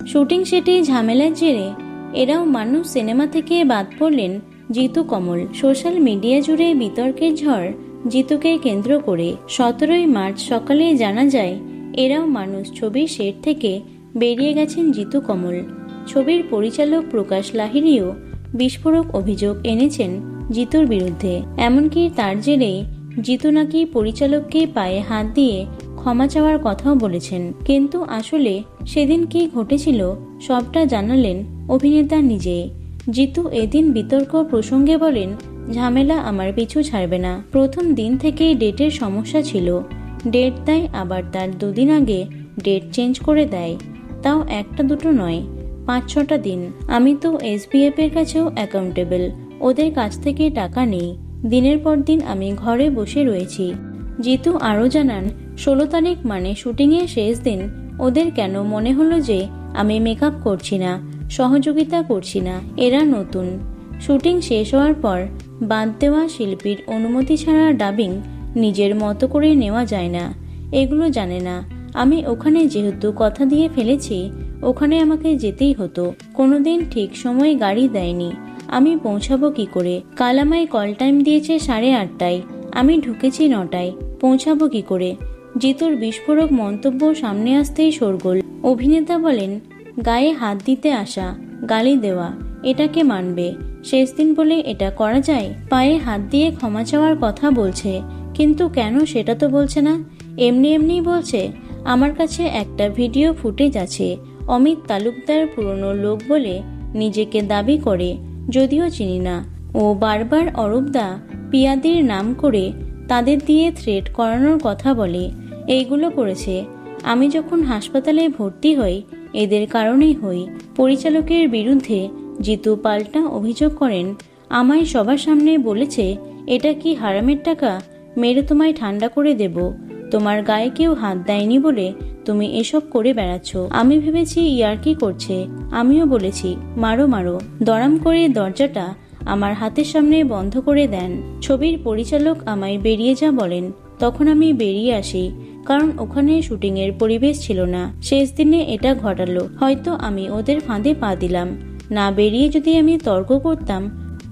Shooting সেটে ঝামেলার জেরে এরাও মানুষ সিনেমা থেকে বাদ পড়লেন জিতু কমল। সোশ্যাল মিডিয়া জুড়ে বিতর্কের ঝড় জিতুকে কেন্দ্র করে। 17ই মার্চ সকালে জানা যায় এরাও মানুষ ছবির সেট থেকে বেরিয়ে গেছেন জিতু কমল। ছবির পরিচালক প্রকাশ লাহিড়ীও বিস্ফোরক অভিযোগ এনেছেন জিতুর বিরুদ্ধে। এমনকি তার জেরেই জিতু নাকি পরিচালককে পায়ে হাত দিয়ে ক্ষমা চাওয়ার কথাও বলেছেন। কিন্তু আসলে সেদিন কি ঘটেছিল সবটা জানালেন অভিনেতা নিজে। জিতু এদিন বিতর্ক প্রসঙ্গে বলেন, ঝামেলা আমার পিছু ছাড়বে না। প্রথম দিন থেকেই ডেটের সমস্যা ছিল। ডেট দেয়, আবার তার 2 দিন আগে ডেট চেঞ্জ করে দেয়, তাও একটা দুটো নয়, 5-6টা দিন। আমি তো SBF এর কাছেও অ্যাকাউন্টেবল, ওদের কাছ থেকে টাকা নেই। দিনের পর দিন আমি ঘরে বসে রয়েছি। জিতু আরও জানান, 16 তারিখ মানে শুটিংয়ের শেষ দিন ওদের কেন মনে হলো যে আমি মেকআপ করছি না, সহযোগিতা করছি না। এরা নতুন। শুটিং শেষ হওয়ার পর বাদ দেওয়া শিল্পীর অনুমতি ছাড়া ডাবিং নিজের মতো করে নেওয়া যায় না, এগুলো জানে না। আমি ওখানে যেহেতু কথা দিয়ে ফেলেছি, ওখানে আমাকে যেতেই হতো। কোনোদিন ঠিক সময়ে গাড়ি দেয়নি, আমি পৌঁছাবো কি করে? কাল আমায় কল টাইম দিয়েছে 8:30টায়, আমি ঢুকেছি 9টায়, পৌঁছাবো কি করে? জিতুর বিস্ফোরক মন্তব্য সামনে আসতেই শোরগোল। অভিনেতা বলেন, গায়ে হাত দিতে আসা, গালি দেওয়া, এটাকে মানবে? শেষ দিন বলে এটা করা যায়? পায়ে হাত দিয়ে ক্ষমা চাওয়ার কথা বলছে, কিন্তু কেন সেটা তো বলছে না, এমনি বলছে। আমার কাছে একটা ভিডিও ফুটেজ আছে। অমিত তালুকদার পুরনো লোক বলে নিজেকে দাবি করে, যদিও চিনি না। ও বারবার অরূপদা, পিয়াদির নাম করে তাদের দিয়ে থ্রেট করানোর কথা বলে। এইগুলো করেছে। আমি যখন হাসপাতালে ভর্তি হই এদের কারণেই হই। পরিচালকের বিরুদ্ধে জিতু পাল্টা অভিযোগ করেন, আমায় সবার সামনে বলেছে, এটা কি হারামের টাকা, মেরে তোমায় ঠান্ডা করে দেব। তোমার গায়ে কেউ হাত দেয়নি বলে তুমি এসব করে বেড়াচ্ছ। আমি ভেবেছি ইয়ার্কি করছে, আমিও বলেছি মারো। দরাম করে দরজাটা আমার হাতের সামনে বন্ধ করে দেন। ছবির পরিচালক আমায় বেরিয়ে যা বলেন, তখন আমি বেরিয়ে আসি, কারণ ওখানে শুটিংয়ের পরিবেশ ছিল না। শেষ দিনে এটা ঘটালো। হয়তো আমি ওদের ফাঁদে পা দিলাম। না বেরিয়ে যদি আমি তর্ক করতাম।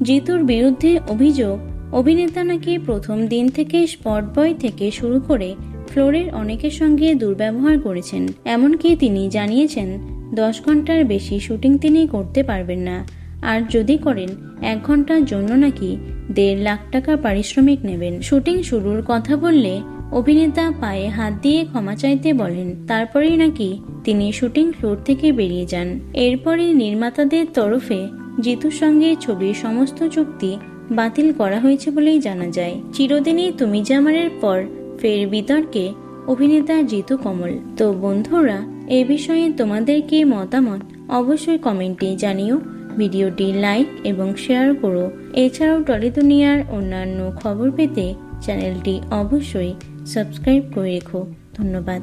জিতুর বিরুদ্ধে অভিযোগ, অভিনেতা নাকি প্রথম দিন থেকে স্পট বয় থেকে শুরু করে ফ্লোরের অনেকের সঙ্গে দুর্ব্যবহার করেছেন। এমনকি তিনি জানিয়েছেন 10 ঘন্টার বেশি শুটিং তিনি করতে পারবেন না, আর যদি করেন 1 ঘন্টার জন্য নাকি 1.5 লাখ টাকা পারিশ্রমিক নেবেন। শুটিং শুরুর কথা বললে অভিনেতা পায়ে হাত দিয়ে ক্ষমা চাইতে বলেন, তারপরেই নাকি তিনি শুটিং ফ্লোর থেকে বেরিয়ে যান। এরপরই নির্মাতাদের তরফে জিতুর সঙ্গে ছবির সমস্ত চুক্তি বাতিল করা হয়েছে বলেই জানা যায়। চিরদিনই তুমি যে আমারের পর ফের বিতর্কে অভিনেতা জিতু কমল। তো বন্ধুরা, এই বিষয়ে তোমাদের কি মতামত অবশ্যই কমেন্টে জানিও। ভিডিওটি লাইক এবং শেয়ার করো। এছাড়াও টলি দুনিয়ার অন্যান্য খবর পেতে চ্যানেলটি অবশ্যই সাবস্ক্রাইব করে রেখো। ধন্যবাদ।